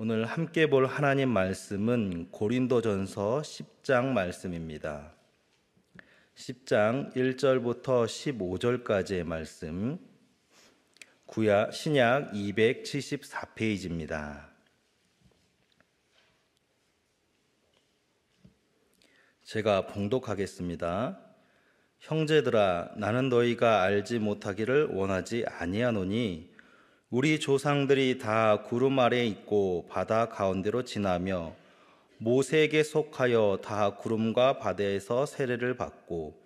오늘 함께 볼 하나님 말씀은 고린도전서 10장 말씀입니다. 10장 1절부터 15절까지의 말씀, 신약 274페이지입니다. 제가 봉독하겠습니다. 형제들아, 나는 너희가 알지 못하기를 원하지 아니하노니 우리 조상들이 다 구름 아래에 있고 바다 가운데로 지나며 모세에게 속하여 다 구름과 바다에서 세례를 받고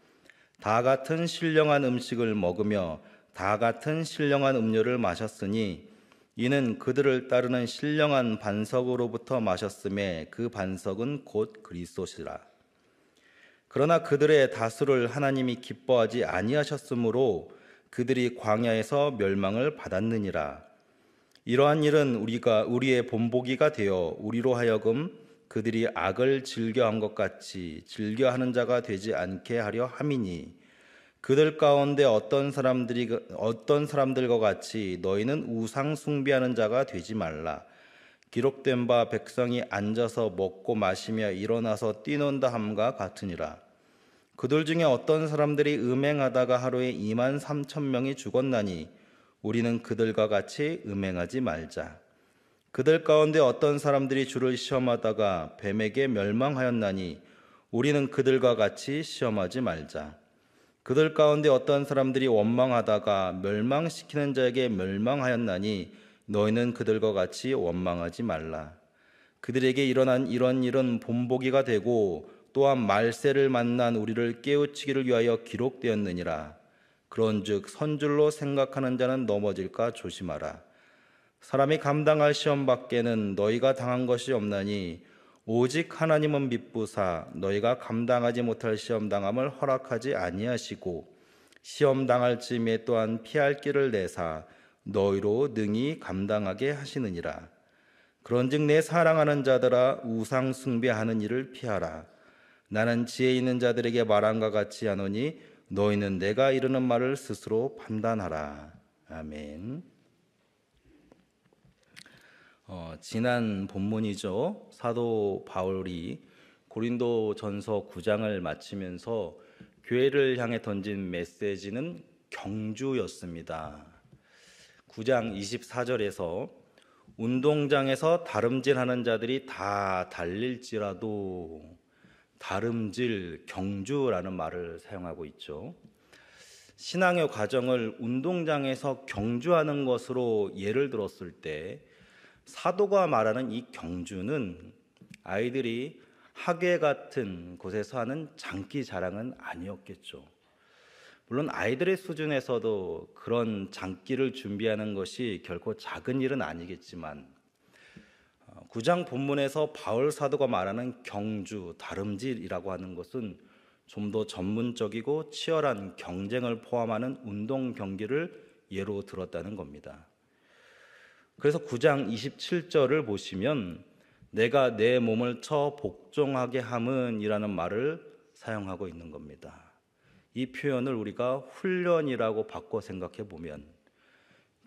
다 같은 신령한 음식을 먹으며 다 같은 신령한 음료를 마셨으니 이는 그들을 따르는 신령한 반석으로부터 마셨음에 그 반석은 곧 그리스도시라. 그러나 그들의 다수를 하나님이 기뻐하지 아니하셨으므로 그들이 광야에서 멸망을 받았느니라. 이러한 일은 우리의 본보기가 되어 우리로 하여금 그들이 악을 즐겨한 것 같이 즐겨하는 자가 되지 않게 하려 함이니, 그들 가운데 어떤 사람들과 같이 너희는 우상 숭배하는 자가 되지 말라. 기록된 바 백성이 앉아서 먹고 마시며 일어나서 뛰논다 함과 같으니라. 그들 중에 어떤 사람들이 음행하다가 하루에 23,000명이 죽었나니 우리는 그들과 같이 음행하지 말자. 그들 가운데 어떤 사람들이 주를 시험하다가 뱀에게 멸망하였나니 우리는 그들과 같이 시험하지 말자. 그들 가운데 어떤 사람들이 원망하다가 멸망시키는 자에게 멸망하였나니 너희는 그들과 같이 원망하지 말라. 그들에게 일어난 이런 일은 본보기가 되고 또한 말세를 만난 우리를 깨우치기를 위하여 기록되었느니라. 그런즉 선줄로 생각하는 자는 넘어질까 조심하라. 사람이 감당할 시험 밖에는 너희가 당한 것이 없나니 오직 하나님은 미쁘사 너희가 감당하지 못할 시험 당함을 허락하지 아니하시고 시험 당할 즈음에 또한 피할 길을 내사 너희로 능히 감당하게 하시느니라. 그런즉 내 사랑하는 자들아, 우상 숭배하는 일을 피하라. 나는 지혜 있는 자들에게 말함과 같이 하노니 너희는 내가 이르는 말을 스스로 판단하라. 아멘. 지난 본문이죠. 사도 바울이 고린도전서 9장을 마치면서 교회를 향해 던진 메시지는 경주였습니다. 9장 24절에서 운동장에서 다름질하는 자들이 다 달릴지라도, 다름질, 경주라는 말을 사용하고 있죠. 신앙의 과정을 운동장에서 경주하는 것으로 예를 들었을 때 사도가 말하는 이 경주는 아이들이 학예 같은 곳에서 하는 장기 자랑은 아니었겠죠. 물론 아이들의 수준에서도 그런 장기를 준비하는 것이 결코 작은 일은 아니겠지만 9장 본문에서 바울 사도가 말하는 경주, 다름질이라고 하는 것은 좀 더 전문적이고 치열한 경쟁을 포함하는 운동 경기를 예로 들었다는 겁니다. 그래서 9장 27절을 보시면 내가 내 몸을 쳐 복종하게 함은 이라는 말을 사용하고 있는 겁니다. 이 표현을 우리가 훈련이라고 바꿔 생각해 보면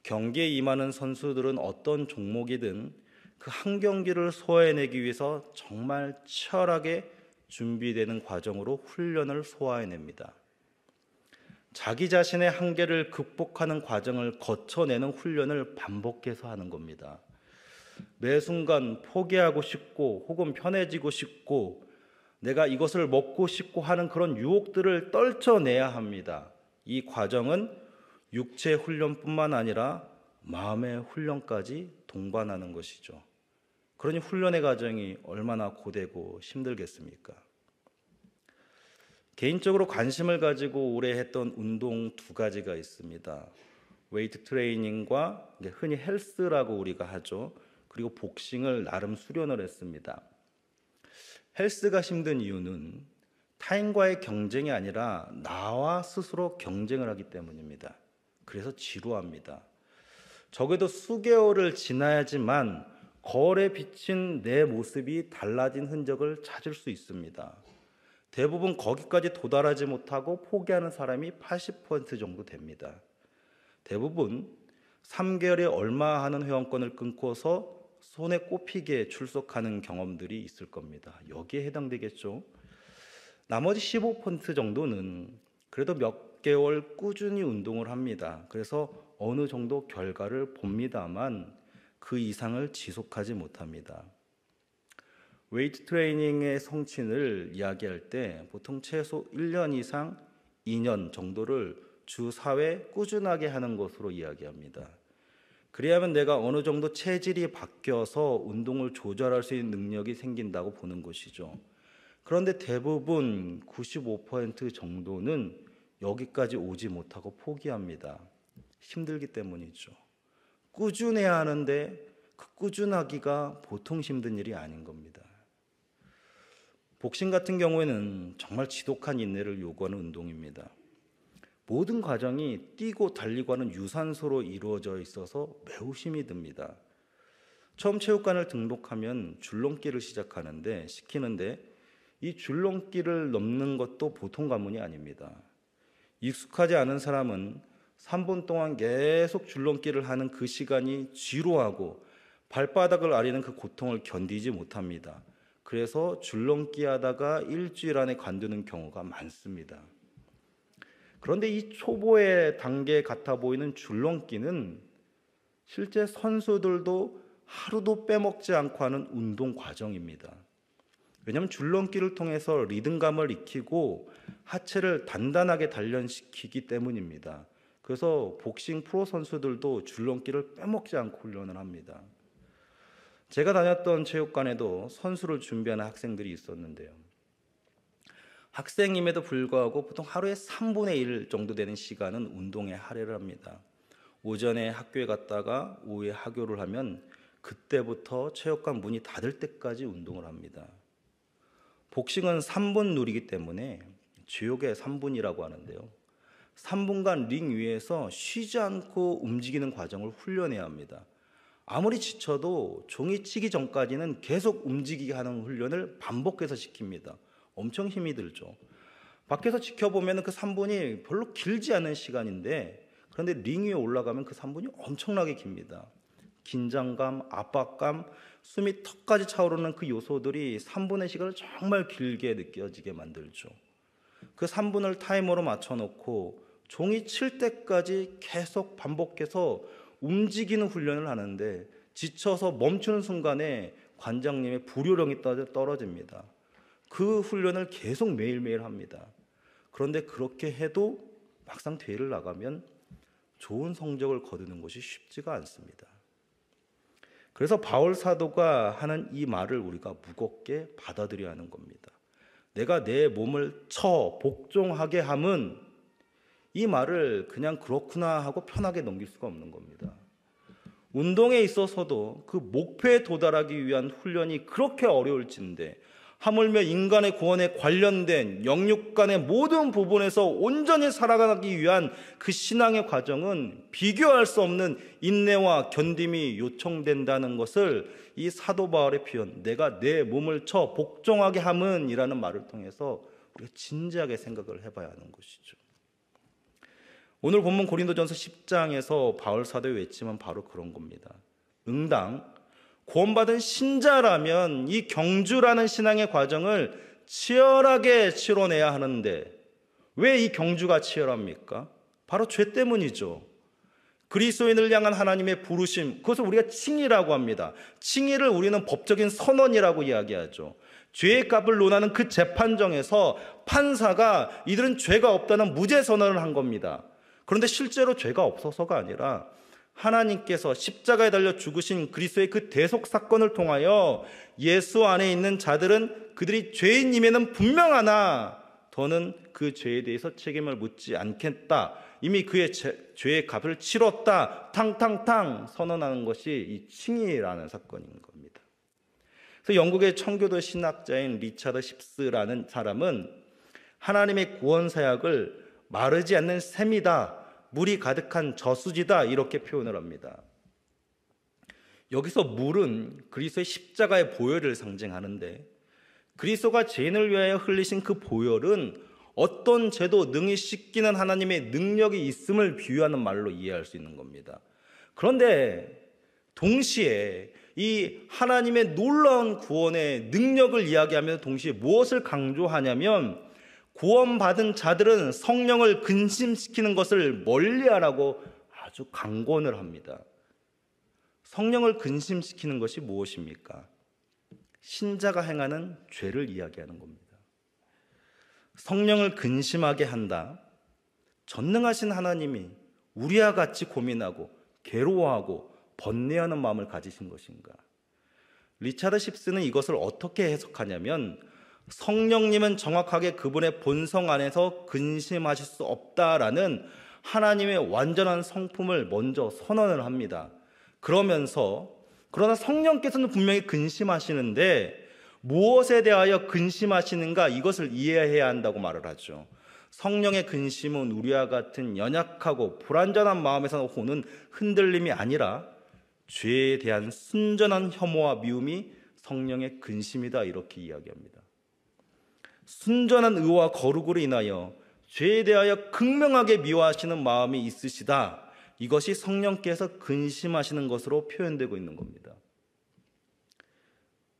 경기에 임하는 선수들은 어떤 종목이든 그 한 경기를 소화해내기 위해서 정말 치열하게 준비되는 과정으로 훈련을 소화해냅니다. 자기 자신의 한계를 극복하는 과정을 거쳐내는 훈련을 반복해서 하는 겁니다. 매 순간 포기하고 싶고 혹은 편해지고 싶고 내가 이것을 먹고 싶고 하는 그런 유혹들을 떨쳐내야 합니다. 이 과정은 육체 훈련뿐만 아니라 마음의 훈련까지 동반하는 것이죠. 그러니 훈련의 과정이 얼마나 고되고 힘들겠습니까? 개인적으로 관심을 가지고 오래 했던 운동 두 가지가 있습니다. 웨이트 트레이닝과 흔히 헬스라고 우리가 하죠. 그리고 복싱을 나름 수련을 했습니다. 헬스가 힘든 이유는 타인과의 경쟁이 아니라 나와 스스로 경쟁을 하기 때문입니다. 그래서 지루합니다. 적어도 수개월을 지나야지만 거울에 비친 내 모습이 달라진 흔적을 찾을 수 있습니다. 대부분 거기까지 도달하지 못하고 포기하는 사람이 80% 정도 됩니다. 대부분 3개월에 얼마 하는 회원권을 끊고서 손에 꼽히게 출석하는 경험들이 있을 겁니다. 여기에 해당되겠죠. 나머지 15% 정도는 그래도 몇 개월 꾸준히 운동을 합니다. 그래서 어느 정도 결과를 봅니다만 그 이상을 지속하지 못합니다. 웨이트 트레이닝의 성취를 이야기할 때 보통 최소 1년 이상 2년 정도를 주 4회 꾸준하게 하는 것으로 이야기합니다. 그래야만 내가 어느 정도 체질이 바뀌어서 운동을 조절할 수 있는 능력이 생긴다고 보는 것이죠. 그런데 대부분 95% 정도는 여기까지 오지 못하고 포기합니다. 힘들기 때문이죠. 꾸준해야 하는데 그 꾸준하기가 보통 힘든 일이 아닌 겁니다. 복싱 같은 경우에는 정말 지독한 인내를 요구하는 운동입니다. 모든 과정이 뛰고 달리고 하는 유산소로 이루어져 있어서 매우 힘이 듭니다. 처음 체육관을 등록하면 줄넘기를 시키는데 이 줄넘기를 넘는 것도 보통 관문이 아닙니다. 익숙하지 않은 사람은 3분 동안 계속 줄넘기를 하는 그 시간이 지루하고 발바닥을 아리는 그 고통을 견디지 못합니다. 그래서 줄넘기 하다가 일주일 안에 관두는 경우가 많습니다. 그런데 이 초보의 단계 같아 보이는 줄넘기는 실제 선수들도 하루도 빼먹지 않고 하는 운동 과정입니다. 왜냐하면 줄넘기를 통해서 리듬감을 익히고 하체를 단단하게 단련시키기 때문입니다. 그래서 복싱 프로 선수들도 줄넘기를 빼먹지 않고 훈련을 합니다. 제가 다녔던 체육관에도 선수를 준비하는 학생들이 있었는데요. 학생임에도 불구하고 보통 하루에 3분의 1 정도 되는 시간은 운동에 할애를 합니다. 오전에 학교에 갔다가 오후에 하교를 하면 그때부터 체육관 문이 닫을 때까지 운동을 합니다. 복싱은 3분 룰이기 때문에 지옥의 3분이라고 하는데요. 3분간 링 위에서 쉬지 않고 움직이는 과정을 훈련해야 합니다. 아무리 지쳐도 종이 치기 전까지는 계속 움직이게 하는 훈련을 반복해서 시킵니다. 엄청 힘이 들죠. 밖에서 지켜보면 그 3분이 별로 길지 않은 시간인데 그런데 링 위에 올라가면 그 3분이 엄청나게 깁니다. 긴장감, 압박감, 숨이 턱까지 차오르는 그 요소들이 3분의 시간을 정말 길게 느껴지게 만들죠. 그 3분을 타이머로 맞춰놓고 종이 칠 때까지 계속 반복해서 움직이는 훈련을 하는데 지쳐서 멈추는 순간에 관장님의 불요령이 떨어집니다. 그 훈련을 계속 매일매일 합니다. 그런데 그렇게 해도 막상 대회를 나가면 좋은 성적을 거두는 것이 쉽지가 않습니다. 그래서 바울 사도가 하는 이 말을 우리가 무겁게 받아들여야 하는 겁니다. 내가 내 몸을 쳐 복종하게 함은 이 말을 그냥 그렇구나 하고 편하게 넘길 수가 없는 겁니다. 운동에 있어서도 그 목표에 도달하기 위한 훈련이 그렇게 어려울진데 하물며 인간의 구원에 관련된 영육간의 모든 부분에서 온전히 살아가기 위한 그 신앙의 과정은 비교할 수 없는 인내와 견딤이 요청된다는 것을 이 사도 바울의 표현 내가 내 몸을 쳐 복종하게 함은 이라는 말을 통해서 우리가 진지하게 생각을 해봐야 하는 것이죠. 오늘 본문 고린도전서 10장에서 바울 사도의 외침은 바로 그런 겁니다. 응당 구원받은 신자라면 이 경주라는 신앙의 과정을 치열하게 치러내야 하는데 왜 이 경주가 치열합니까? 바로 죄 때문이죠. 그리스도인을 향한 하나님의 부르심, 그것을 우리가 칭의라고 합니다. 칭의를 우리는 법적인 선언이라고 이야기하죠. 죄의 값을 논하는 그 재판정에서 판사가 이들은 죄가 없다는 무죄 선언을 한 겁니다. 그런데 실제로 죄가 없어서가 아니라 하나님께서 십자가에 달려 죽으신 그리스도의 그 대속 사건을 통하여 예수 안에 있는 자들은 그들이 죄인임에는 분명하나 더는 그 죄에 대해서 책임을 묻지 않겠다. 이미 그의 죄의 값을 치렀다. 탕탕탕 선언하는 것이 이 칭의라는 사건인 겁니다. 그래서 영국의 청교도 신학자인 리차드 십스라는 사람은 하나님의 구원 사역을 마르지 않는 샘이다. 물이 가득한 저수지다 이렇게 표현을 합니다. 여기서 물은 그리스도의 십자가의 보혈을 상징하는데 그리스도가 죄인을 위하여 흘리신 그 보혈은 어떤 죄도 능히 씻기는 하나님의 능력이 있음을 비유하는 말로 이해할 수 있는 겁니다. 그런데 동시에 이 하나님의 놀라운 구원의 능력을 이야기하면서 동시에 무엇을 강조하냐면 구원받은 자들은 성령을 근심시키는 것을 멀리하라고 아주 강권을 합니다. 성령을 근심시키는 것이 무엇입니까? 신자가 행하는 죄를 이야기하는 겁니다. 성령을 근심하게 한다. 전능하신 하나님이 우리와 같이 고민하고 괴로워하고 번뇌하는 마음을 가지신 것인가? 리차드 십스는 이것을 어떻게 해석하냐면 성령님은 정확하게 그분의 본성 안에서 근심하실 수 없다라는 하나님의 완전한 성품을 먼저 선언을 합니다. 그러나 성령께서는 분명히 근심하시는데 무엇에 대하여 근심하시는가 이것을 이해해야 한다고 말을 하죠. 성령의 근심은 우리와 같은 연약하고 불완전한 마음에서 오는 흔들림이 아니라 죄에 대한 순전한 혐오와 미움이 성령의 근심이다 이렇게 이야기합니다. 순전한 의와 거룩으로 인하여 죄에 대하여 극명하게 미워하시는 마음이 있으시다. 이것이 성령께서 근심하시는 것으로 표현되고 있는 겁니다.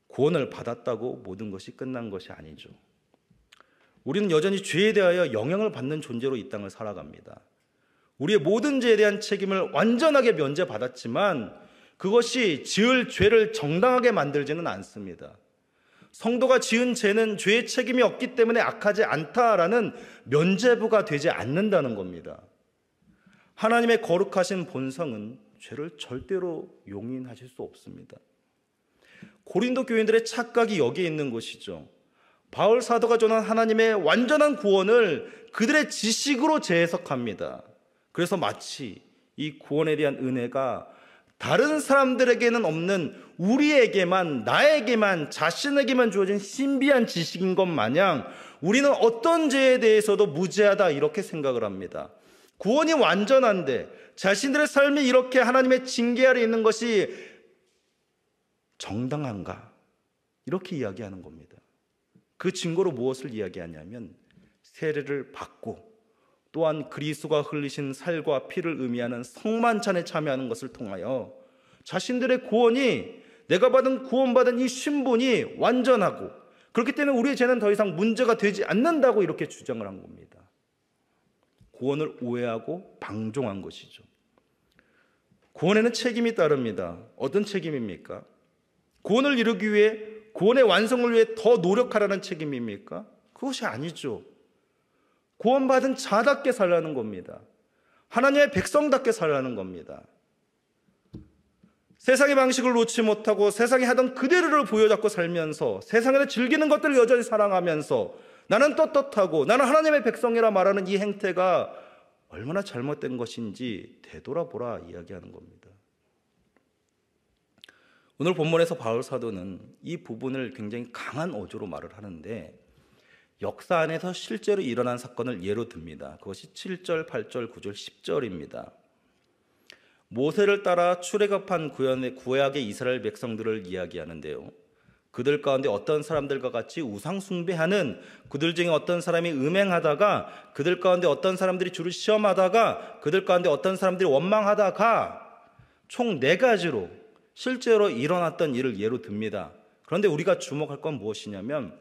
구원을 받았다고 모든 것이 끝난 것이 아니죠. 우리는 여전히 죄에 대하여 영향을 받는 존재로 이 땅을 살아갑니다. 우리의 모든 죄에 대한 책임을 완전하게 면제받았지만 그것이 지을 죄를 정당하게 만들지는 않습니다. 성도가 지은 죄는 죄의 책임이 없기 때문에 악하지 않다라는 면죄부가 되지 않는다는 겁니다. 하나님의 거룩하신 본성은 죄를 절대로 용인하실 수 없습니다. 고린도 교인들의 착각이 여기에 있는 것이죠. 바울 사도가 전한 하나님의 완전한 구원을 그들의 지식으로 재해석합니다. 그래서 마치 이 구원에 대한 은혜가 다른 사람들에게는 없는 우리에게만, 나에게만, 자신에게만 주어진 신비한 지식인 것 마냥 우리는 어떤 죄에 대해서도 무죄하다 이렇게 생각을 합니다. 구원이 완전한데 자신들의 삶이 이렇게 하나님의 징계 아래 있는 것이 정당한가? 이렇게 이야기하는 겁니다. 그 증거로 무엇을 이야기하냐면 세례를 받고 또한 그리스도가 흘리신 살과 피를 의미하는 성만찬에 참여하는 것을 통하여 자신들의 구원이 내가 받은 구원받은 이 신분이 완전하고 그렇기 때문에 우리의 죄는 더 이상 문제가 되지 않는다고 이렇게 주장을 한 겁니다. 구원을 오해하고 방종한 것이죠. 구원에는 책임이 따릅니다. 어떤 책임입니까? 구원을 이루기 위해 구원의 완성을 위해 더 노력하라는 책임입니까? 그것이 아니죠. 구원받은 자답게 살라는 겁니다. 하나님의 백성답게 살라는 겁니다. 세상의 방식을 놓지 못하고 세상이 하던 그대로를 부여잡고 살면서 세상에서 즐기는 것들을 여전히 사랑하면서 나는 떳떳하고 나는 하나님의 백성이라 말하는 이 행태가 얼마나 잘못된 것인지 되돌아보라 이야기하는 겁니다. 오늘 본문에서 바울 사도는 이 부분을 굉장히 강한 어조로 말을 하는데 역사 안에서 실제로 일어난 사건을 예로 듭니다. 그것이 7절, 8절, 9절, 10절입니다. 모세를 따라 출애굽한 구약의 이스라엘 백성들을 이야기하는데요. 그들 가운데 어떤 사람들과 같이 우상 숭배하는 그들 중에 어떤 사람이 음행하다가 그들 가운데 어떤 사람들이 주를 시험하다가 그들 가운데 어떤 사람들이 원망하다가 총 4가지로 실제로 일어났던 일을 예로 듭니다. 그런데 우리가 주목할 건 무엇이냐면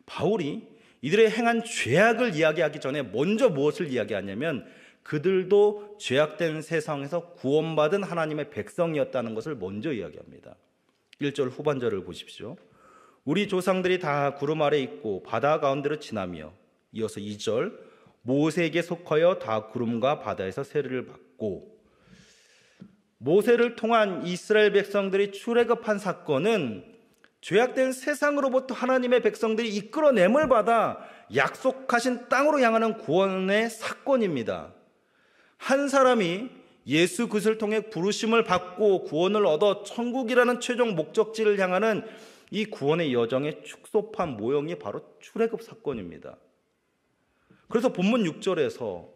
바울이 이들의 행한 죄악을 이야기하기 전에 먼저 무엇을 이야기하냐면 그들도 죄악된 세상에서 구원받은 하나님의 백성이었다는 것을 먼저 이야기합니다. 1절 후반절을 보십시오. 우리 조상들이 다 구름 아래 있고 바다 가운데로 지나며 이어서 2절 모세에게 속하여 다 구름과 바다에서 세례를 받고 모세를 통한 이스라엘 백성들이 출애굽한 사건은 죄악된 세상으로부터 하나님의 백성들이 이끌어냄을 받아 약속하신 땅으로 향하는 구원의 사건입니다. 한 사람이 예수 그리스도를 통해 부르심을 받고 구원을 얻어 천국이라는 최종 목적지를 향하는 이 구원의 여정의 축소판 모형이 바로 출애굽 사건입니다. 그래서 본문 6절에서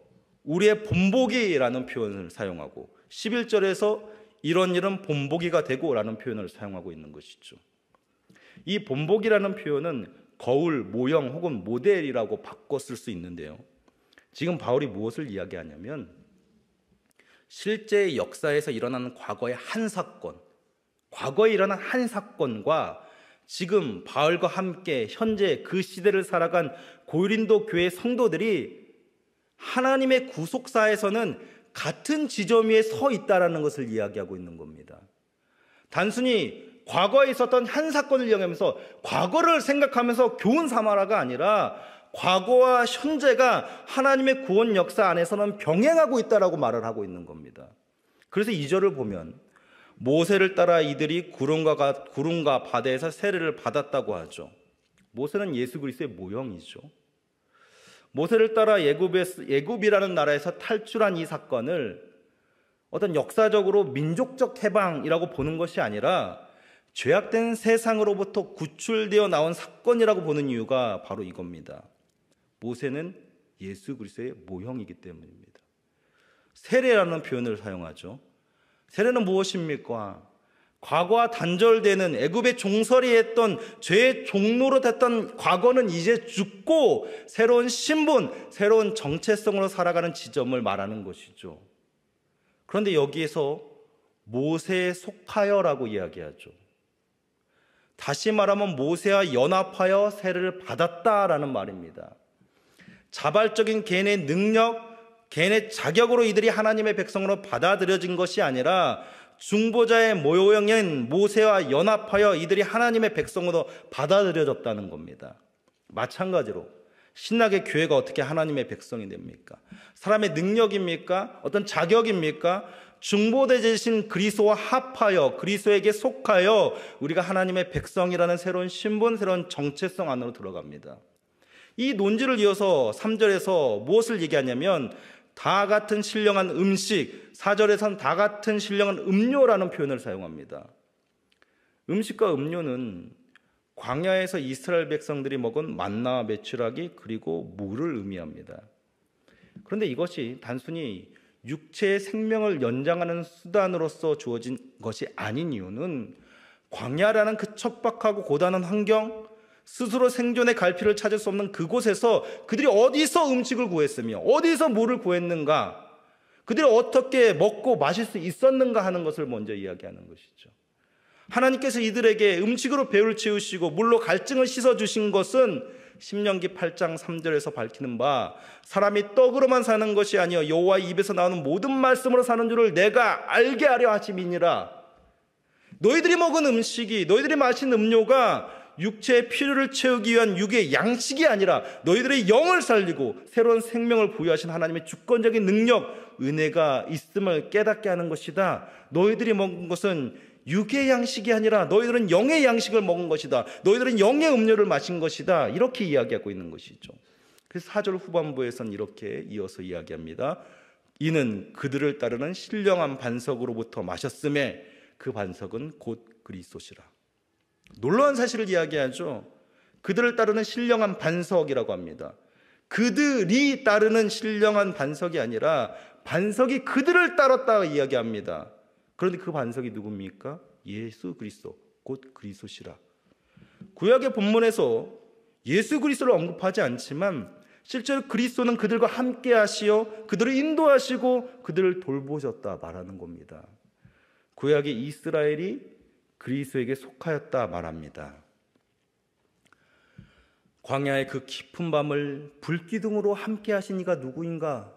우리의 본보기라는 표현을 사용하고 11절에서 이런 일은 본보기가 되고 라는 표현을 사용하고 있는 것이죠. 이 본보기라는 표현은 거울, 모형 혹은 모델이라고 바꿔 쓸 수 있는데요. 지금 바울이 무엇을 이야기하냐면 실제 역사에서 일어나는 과거의 한 사건, 과거에 일어난 한 사건과 지금 바울과 함께 현재 그 시대를 살아간 고린도 교회 성도들이 하나님의 구속사에서는 같은 지점 위에 서 있다라는 것을 이야기하고 있는 겁니다. 단순히 과거에 있었던 한 사건을 이야기하면서 과거를 생각하면서 교훈 삼아라가 아니라 과거와 현재가 하나님의 구원 역사 안에서는 병행하고 있다라고 말을 하고 있는 겁니다. 그래서 2절을 보면 모세를 따라 이들이 구름과 바다에서 세례를 받았다고 하죠. 모세는 예수 그리스도의 모형이죠. 모세를 따라 애굽이라는 나라에서 탈출한 이 사건을 어떤 역사적으로 민족적 해방이라고 보는 것이 아니라 죄악된 세상으로부터 구출되어 나온 사건이라고 보는 이유가 바로 이겁니다. 모세는 예수 그리스도의 모형이기 때문입니다. 세례라는 표현을 사용하죠. 세례는 무엇입니까? 과거와 단절되는 애굽의 종살이 했던 죄의 종로로 됐던 과거는 이제 죽고 새로운 신분, 새로운 정체성으로 살아가는 지점을 말하는 것이죠. 그런데 여기에서 모세에 속하여라고 이야기하죠. 다시 말하면 모세와 연합하여 세례를 받았다라는 말입니다. 자발적인 개인의 능력, 개인의 자격으로 이들이 하나님의 백성으로 받아들여진 것이 아니라 중보자의 모형인 모세와 연합하여 이들이 하나님의 백성으로 받아들여졌다는 겁니다. 마찬가지로 신약의 교회가 어떻게 하나님의 백성이 됩니까? 사람의 능력입니까? 어떤 자격입니까? 중보되신 그리스도와 합하여 그리스도에게 속하여 우리가 하나님의 백성이라는 새로운 신분, 새로운 정체성 안으로 들어갑니다. 이 논지를 이어서 3절에서 무엇을 얘기하냐면 다 같은 신령한 음식, 4절에서는 다 같은 신령한 음료라는 표현을 사용합니다. 음식과 음료는 광야에서 이스라엘 백성들이 먹은 만나와 메추라기 그리고 물을 의미합니다. 그런데 이것이 단순히 육체의 생명을 연장하는 수단으로서 주어진 것이 아닌 이유는 광야라는 그 척박하고 고단한 환경, 스스로 생존의 갈피를 찾을 수 없는 그곳에서 그들이 어디서 음식을 구했으며 어디서 물을 구했는가, 그들이 어떻게 먹고 마실 수 있었는가 하는 것을 먼저 이야기하는 것이죠. 하나님께서 이들에게 음식으로 배를 채우시고 물로 갈증을 씻어주신 것은 신명기 8장 3절에서 밝히는 바 사람이 떡으로만 사는 것이 아니요 여호와의 입에서 나오는 모든 말씀으로 사는 줄을 내가 알게 하려 하심이니라. 너희들이 먹은 음식이, 너희들이 마신 음료가 육체의 필요를 채우기 위한 육의 양식이 아니라 너희들의 영을 살리고 새로운 생명을 부여하신 하나님의 주권적인 능력, 은혜가 있음을 깨닫게 하는 것이다. 너희들이 먹은 것은 육의 양식이 아니라 너희들은 영의 양식을 먹은 것이다. 너희들은 영의 음료를 마신 것이다. 이렇게 이야기하고 있는 것이죠. 그래서 4절 후반부에서는 이렇게 이어서 이야기합니다. 이는 그들을 따르는 신령한 반석으로부터 마셨음에 그 반석은 곧 그리스도시라. 놀라운 사실을 이야기하죠. 그들을 따르는 신령한 반석이라고 합니다. 그들이 따르는 신령한 반석이 아니라 반석이 그들을 따랐다 이야기합니다. 그런데 그 반석이 누굽니까? 예수 그리스도, 곧 그리스도시라. 구약의 본문에서 예수 그리스도를 언급하지 않지만 실제로 그리스도는 그들과 함께 하시어 그들을 인도하시고 그들을 돌보셨다 말하는 겁니다. 구약의 이스라엘이 그리스도에게 속하였다 말합니다. 광야의 그 깊은 밤을 불기둥으로 함께 하신 이가 누구인가?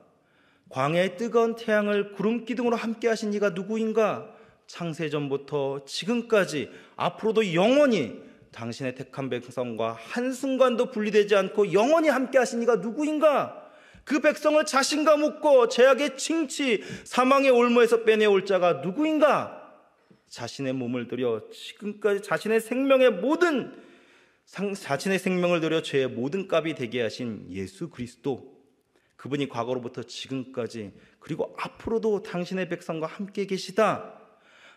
광야의 뜨거운 태양을 구름기둥으로 함께 하신 이가 누구인가? 창세전부터 지금까지 앞으로도 영원히 당신의 택한 백성과 한순간도 분리되지 않고 영원히 함께 하신 이가 누구인가? 그 백성을 자신과 묶고 죄악의 칭치, 사망의 올무에서 빼내올 자가 누구인가? 자신의 몸을 들여 지금까지 자신의 생명을 들여 죄의 모든 값이 되게 하신 예수 그리스도, 그분이 과거로부터 지금까지 그리고 앞으로도 당신의 백성과 함께 계시다.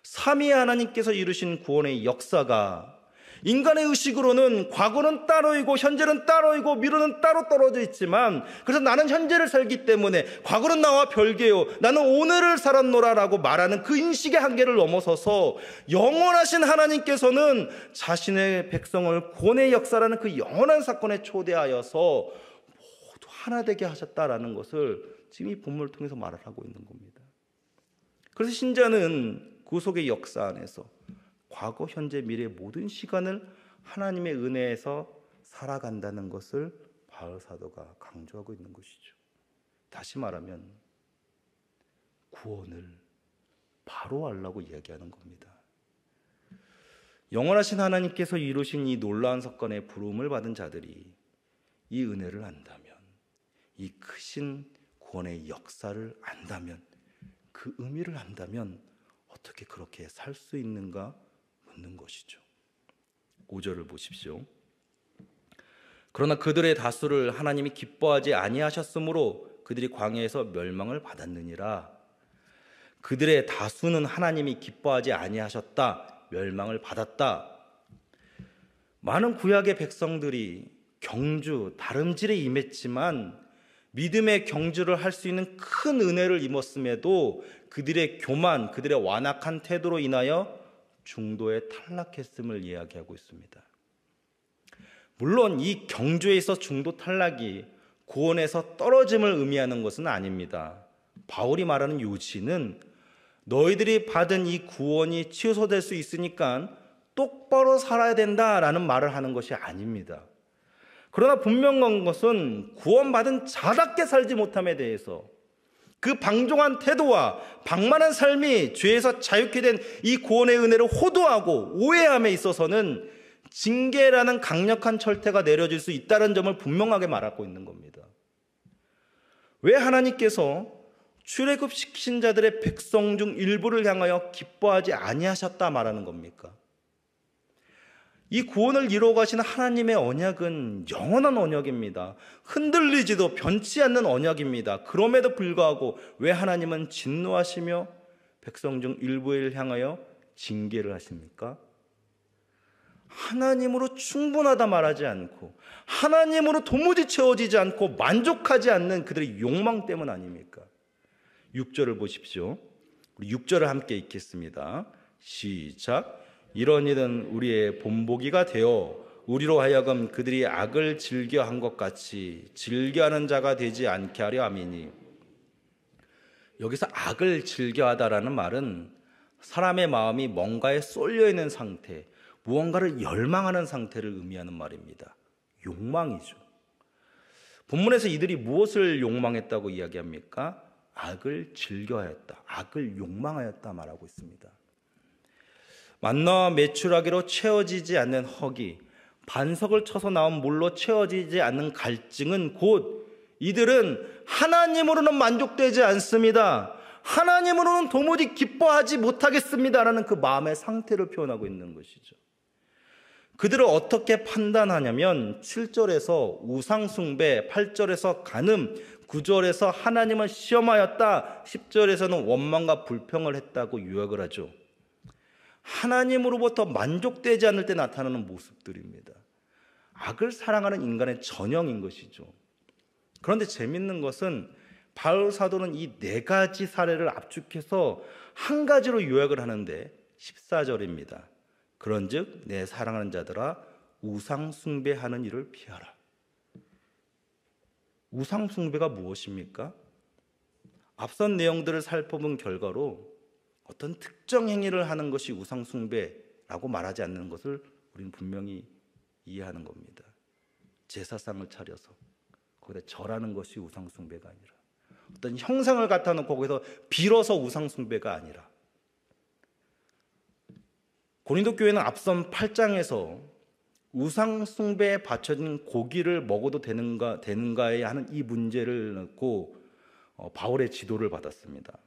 삼위의 하나님께서 이루신 구원의 역사가 인간의 의식으로는 과거는 따로이고 현재는 따로이고 미래는 따로 떨어져 있지만, 그래서 나는 현재를 살기 때문에 과거는 나와 별개요, 나는 오늘을 살았노라라고 말하는 그 인식의 한계를 넘어서서 영원하신 하나님께서는 자신의 백성을 구원의 역사라는 그 영원한 사건에 초대하여서 모두 하나 되게 하셨다라는 것을 지금 이 본문을 통해서 말을 하고 있는 겁니다. 그래서 신자는 구속의 역사 안에서 과거, 현재, 미래 모든 시간을 하나님의 은혜에서 살아간다는 것을 바울 사도가 강조하고 있는 것이죠. 다시 말하면 구원을 바로 알라고 이야기하는 겁니다. 영원하신 하나님께서 이루신 이 놀라운 사건의 부름을 받은 자들이 이 은혜를 안다면, 이 크신 구원의 역사를 안다면, 그 의미를 안다면 어떻게 그렇게 살 수 있는가 묻는 것이죠. 5절을 보십시오. 그러나 그들의 다수를 하나님이 기뻐하지 아니하셨으므로 그들이 광야에서 멸망을 받았느니라. 그들의 다수는 하나님이 기뻐하지 아니하셨다, 멸망을 받았다. 많은 구약의 백성들이 경주, 다름질에 임했지만 믿음의 경주를 할 수 있는 큰 은혜를 입었음에도 그들의 교만, 그들의 완악한 태도로 인하여 중도에 탈락했음을 이야기하고 있습니다. 물론 이 경주에서 중도 탈락이 구원에서 떨어짐을 의미하는 것은 아닙니다. 바울이 말하는 요지는 너희들이 받은 이 구원이 취소될 수 있으니까 똑바로 살아야 된다라는 말을 하는 것이 아닙니다. 그러나 분명한 것은 구원받은 자답게 살지 못함에 대해서 그 방종한 태도와 방만한 삶이 죄에서 자유케 된 이 구원의 은혜를 호도하고 오해함에 있어서는 징계라는 강력한 철퇴가 내려질 수 있다는 점을 분명하게 말하고 있는 겁니다. 왜 하나님께서 출애굽시킨 자들의 백성 중 일부를 향하여 기뻐하지 아니하셨다 말하는 겁니까? 이 구원을 이루어 가시는 하나님의 언약은 영원한 언약입니다. 흔들리지도 변치 않는 언약입니다. 그럼에도 불구하고 왜 하나님은 진노하시며 백성 중 일부를 향하여 징계를 하십니까? 하나님으로 충분하다 말하지 않고 하나님으로 도무지 채워지지 않고 만족하지 않는 그들의 욕망 때문 아닙니까? 6절을 보십시오. 우리 6절을 함께 읽겠습니다. 시작. 이런 일은 우리의 본보기가 되어 우리로 하여금 그들이 악을 즐겨한 것 같이 즐겨하는 자가 되지 않게 하려 함이니. 여기서 악을 즐겨하다라는 말은 사람의 마음이 뭔가에 쏠려 있는 상태, 무언가를 열망하는 상태를 의미하는 말입니다. 욕망이죠. 본문에서 이들이 무엇을 욕망했다고 이야기합니까? 악을 즐겨하였다, 악을 욕망하였다 말하고 있습니다. 만나와 메추라기로 채워지지 않는 허기, 반석을 쳐서 나온 물로 채워지지 않는 갈증은 곧 이들은 하나님으로는 만족되지 않습니다. 하나님으로는 도무지 기뻐하지 못하겠습니다라는 그 마음의 상태를 표현하고 있는 것이죠. 그들을 어떻게 판단하냐면 7절에서 우상숭배, 8절에서 간음, 9절에서 하나님을 시험하였다, 10절에서는 원망과 불평을 했다고 요약을 하죠. 하나님으로부터 만족되지 않을 때 나타나는 모습들입니다. 악을 사랑하는 인간의 전형인 것이죠. 그런데 재밌는 것은 바울 사도는 이 네 가지 사례를 압축해서 한 가지로 요약을 하는데 14절입니다. 그런즉 내 사랑하는 자들아 우상 숭배하는 일을 피하라. 우상 숭배가 무엇입니까? 앞선 내용들을 살펴본 결과로 어떤 특정 행위를 하는 것이 우상 숭배라고 말하지 않는 것을 우리는 분명히 이해하는 겁니다. 제사상을 차려서 거기다 절하는 것이 우상 숭배가 아니라, 어떤 형상을 갖다 놓고 거기서 빌어서 우상 숭배가 아니라, 고린도 교회는 앞선 8장에서 우상 숭배에 바쳐진 고기를 먹어도 되는가에 하는 이 문제를 놓고 바울의 지도를 받았습니다.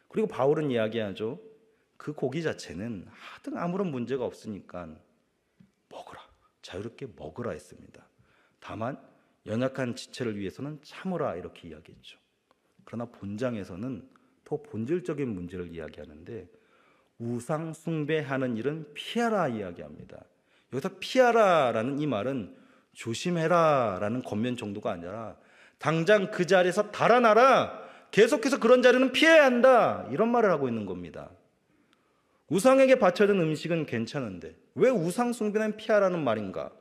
그리고 바울은 이야기하죠. 그 고기 자체는 하등 아무런 문제가 없으니까 먹으라, 자유롭게 먹으라 했습니다. 다만 연약한 지체를 위해서는 참으라 이렇게 이야기했죠. 그러나 본장에서는 더 본질적인 문제를 이야기하는데 우상 숭배하는 일은 피하라 이야기합니다. 여기서 피하라라는 이 말은 조심해라라는 겉면 정도가 아니라 당장 그 자리에서 달아나라, 계속해서 그런 자리는 피해야 한다, 이런 말을 하고 있는 겁니다. 우상에게 바쳐진 음식은 괜찮은데 왜 우상 숭배는 피하라는 말인가?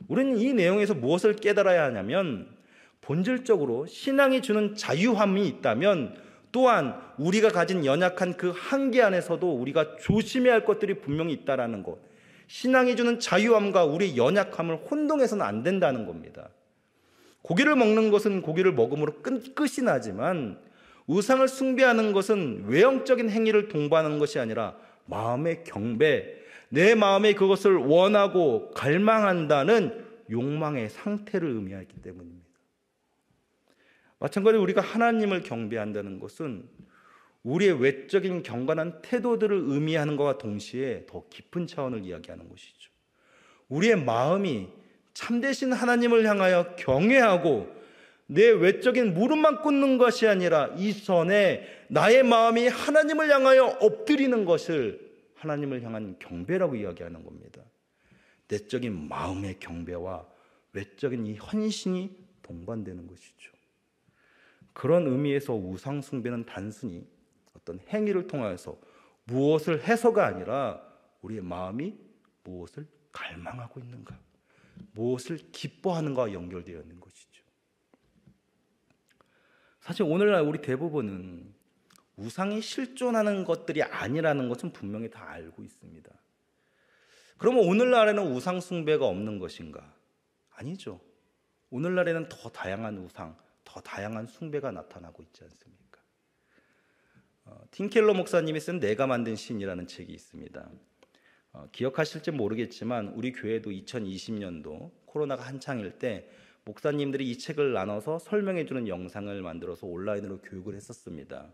우리는 이 내용에서 무엇을 깨달아야 하냐면 본질적으로 신앙이 주는 자유함이 있다면 또한 우리가 가진 연약한 그 한계 안에서도 우리가 조심해야 할 것들이 분명히 있다라는 것. 신앙이 주는 자유함과 우리의 연약함을 혼동해서는 안 된다는 겁니다. 고기를 먹는 것은 고기를 먹음으로 끝이 나지만 우상을 숭배하는 것은 외형적인 행위를 동반하는 것이 아니라 마음의 경배, 내 마음에 그것을 원하고 갈망한다는 욕망의 상태를 의미하기 때문입니다. 마찬가지로 우리가 하나님을 경배한다는 것은 우리의 외적인 경건한 태도들을 의미하는 것과 동시에 더 깊은 차원을 이야기하는 것이죠. 우리의 마음이 참되신 하나님을 향하여 경외하고 내 외적인 무릎만 꿇는 것이 아니라 이전에 나의 마음이 하나님을 향하여 엎드리는 것을 하나님을 향한 경배라고 이야기하는 겁니다. 내적인 마음의 경배와 외적인 이 헌신이 동반되는 것이죠. 그런 의미에서 우상 숭배는 단순히 어떤 행위를 통해서 무엇을 해서가 아니라 우리의 마음이 무엇을 갈망하고 있는가, 무엇을 기뻐하는가와 연결되어 있는 것이죠. 사실 오늘날 우리 대부분은 우상이 실존하는 것들이 아니라는 것은 분명히 다 알고 있습니다. 그러면 오늘날에는 우상 숭배가 없는 것인가? 아니죠. 오늘날에는 더 다양한 우상, 더 다양한 숭배가 나타나고 있지 않습니까? 팀 켈러 목사님이 쓴 내가 만든 신이라는 책이 있습니다. 기억하실지 모르겠지만 우리 교회도 2020년도 코로나가 한창일 때 목사님들이 이 책을 나눠서 설명해주는 영상을 만들어서 온라인으로 교육을 했었습니다.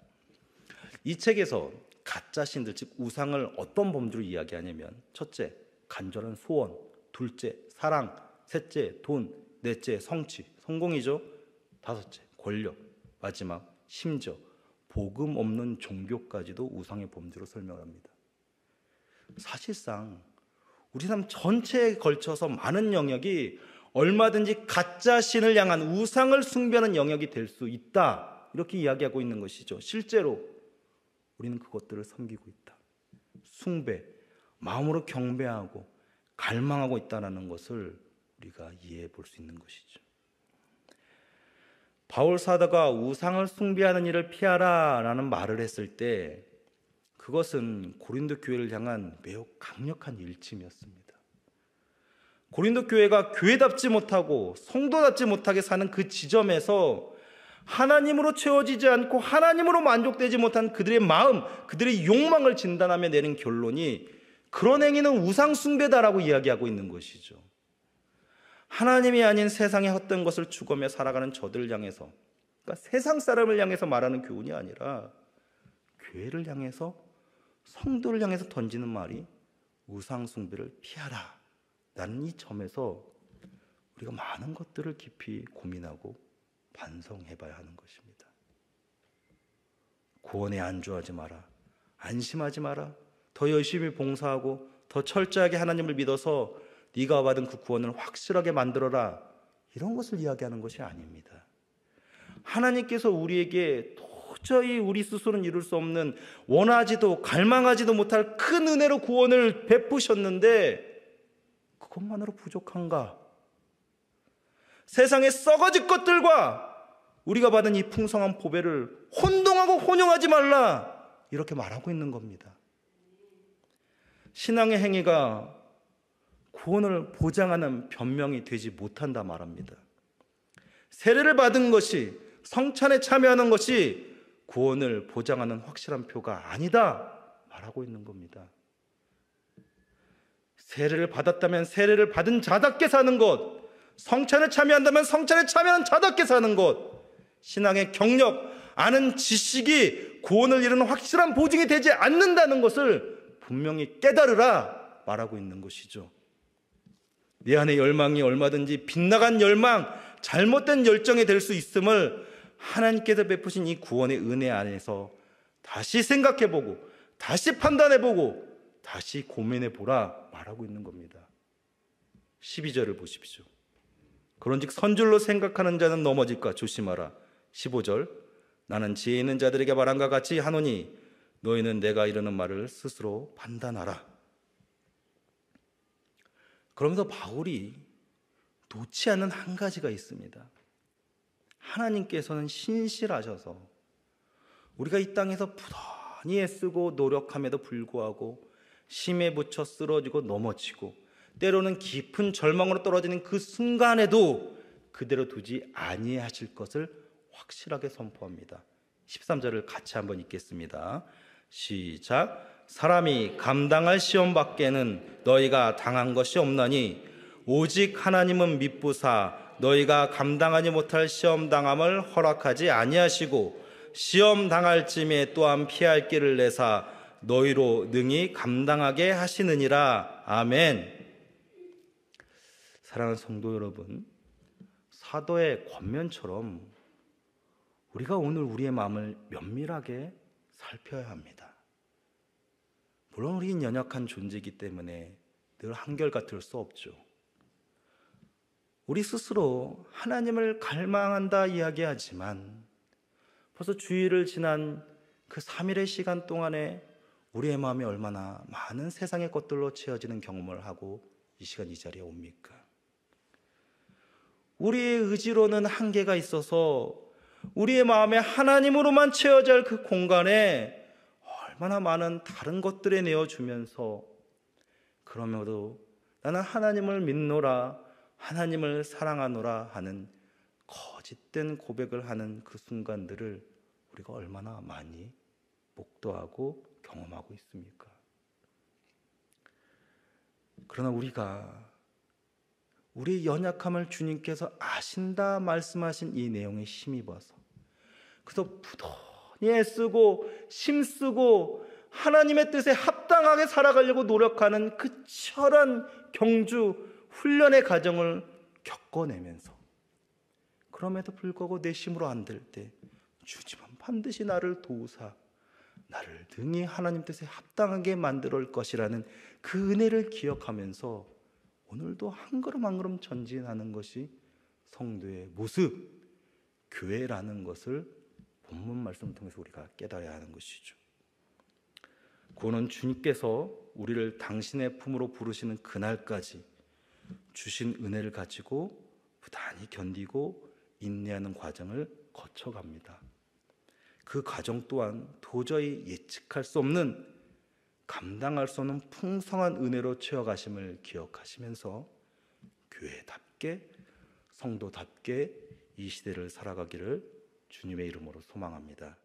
이 책에서 가짜 신들, 즉 우상을 어떤 범주로 이야기하냐면 첫째, 간절한 소원, 둘째, 사랑, 셋째, 돈, 넷째, 성취, 성공이죠. 다섯째, 권력, 마지막, 심지어 복음 없는 종교까지도 우상의 범주로 설명합니다. 사실상 우리 삶 전체에 걸쳐서 많은 영역이 얼마든지 가짜 신을 향한 우상을 숭배하는 영역이 될 수 있다, 이렇게 이야기하고 있는 것이죠. 실제로 우리는 그것들을 섬기고 있다. 숭배, 마음으로 경배하고 갈망하고 있다는 것을 우리가 이해해 볼 수 있는 것이죠. 바울 사도가 우상을 숭배하는 일을 피하라 라는 말을 했을 때 그것은 고린도 교회를 향한 매우 강력한 일침이었습니다. 고린도 교회가 교회답지 못하고 성도답지 못하게 사는 그 지점에서 하나님으로 채워지지 않고 하나님으로 만족되지 못한 그들의 마음, 그들의 욕망을 진단하며 내린 결론이 그런 행위는 우상 숭배다라고 이야기하고 있는 것이죠. 하나님이 아닌 세상의 헛된 것을 추구하며 살아가는 저들을 향해서, 그러니까 세상 사람을 향해서 말하는 교훈이 아니라 교회를 향해서, 성도를 향해서 던지는 말이 우상 숭배를 피하라 라는 이 점에서 우리가 많은 것들을 깊이 고민하고 반성해 봐야 하는 것입니다. 구원에 안주하지 마라, 안심하지 마라, 더 열심히 봉사하고 더 철저하게 하나님을 믿어서 네가 받은 그 구원을 확실하게 만들어라, 이런 것을 이야기하는 것이 아닙니다. 하나님께서 우리에게 도저히 우리 스스로는 이룰 수 없는, 원하지도 갈망하지도 못할 큰 은혜로 구원을 베푸셨는데 그것만으로 부족한가? 세상의 썩어질 것들과 우리가 받은 이 풍성한 보배를 혼동하고 혼용하지 말라, 이렇게 말하고 있는 겁니다. 신앙의 행위가 구원을 보장하는 변명이 되지 못한다 말합니다. 세례를 받은 것이, 성찬에 참여하는 것이 구원을 보장하는 확실한 표가 아니다 말하고 있는 겁니다. 세례를 받았다면 세례를 받은 자답게 사는 것, 성찬에 참여한다면 성찬에 참여한 자답게 사는 것, 신앙의 경력, 아는 지식이 구원을 이루는 확실한 보증이 되지 않는다는 것을 분명히 깨달으라 말하고 있는 것이죠. 내 안의 열망이 얼마든지 빗나간 열망, 잘못된 열정이 될 수 있음을 하나님께서 베푸신 이 구원의 은혜 안에서 다시 생각해보고 다시 판단해보고 다시 고민해보라 말하고 있는 겁니다. 12절을 보십시오. 그런즉 선줄로 생각하는 자는 넘어질까 조심하라. 15절, 나는 지혜 있는 자들에게 말한과 같이 하노니 너희는 내가 이르는 말을 스스로 판단하라. 그러면서 바울이 놓지 않는 한 가지가 있습니다. 하나님께서는 신실하셔서 우리가 이 땅에서 부단히 애쓰고 노력함에도 불구하고 심에 부쳐 쓰러지고 넘어지고 때로는 깊은 절망으로 떨어지는 그 순간에도 그대로 두지 아니하실 것을 확실하게 선포합니다. 13절을 같이 한번 읽겠습니다. 시작. 사람이 감당할 시험 밖에는 너희가 당한 것이 없나니 오직 하나님은 미쁘사 너희가 감당하지 못할 시험 당함을 허락하지 아니하시고 시험 당할 쯤에 또한 피할 길을 내사 너희로 능히 감당하게 하시느니라. 아멘. 사랑하는 성도 여러분, 사도의 권면처럼 우리가 오늘 우리의 마음을 면밀하게 살펴야 합니다. 물론 우리는 연약한 존재이기 때문에 늘 한결같을 수 없죠. 우리 스스로 하나님을 갈망한다 이야기하지만 벌써 주일을 지난 그 3일의 시간 동안에 우리의 마음이 얼마나 많은 세상의 것들로 채워지는 경험을 하고 이 시간 이 자리에 옵니까? 우리의 의지로는 한계가 있어서 우리의 마음에 하나님으로만 채워져 할 그 공간에 얼마나 많은 다른 것들에 내어주면서 그러면도 나는 하나님을 믿노라, 하나님을 사랑하노라 하는 거짓된 고백을 하는 그 순간들을 우리가 얼마나 많이 목도하고 경험하고 있습니까? 그러나 우리가 우리의 연약함을 주님께서 아신다 말씀하신 이 내용에 힘입어서 그래서 부단히 애쓰고 힘쓰고 하나님의 뜻에 합당하게 살아가려고 노력하는 그 치열한 경주 훈련의 과정을 겪어내면서 그럼에도 불구하고 내 힘으로 안 될 때 주님은 반드시 나를 도우사 나를 능히 하나님 뜻에 합당하게 만들어 올 것이라는 그 은혜를 기억하면서 오늘도 한 걸음 한 걸음 전진하는 것이 성도의 모습, 교회라는 것을 본문 말씀을 통해서 우리가 깨달아야 하는 것이죠. 구원은 주님께서 우리를 당신의 품으로 부르시는 그날까지 주신 은혜를 가지고 부단히 견디고 인내하는 과정을 거쳐갑니다. 그 과정 또한 도저히 예측할 수 없는 감당할 수 없는 풍성한 은혜로 채워가심을 기억하시면서 교회답게 성도답게 이 시대를 살아가기를 주님의 이름으로 소망합니다.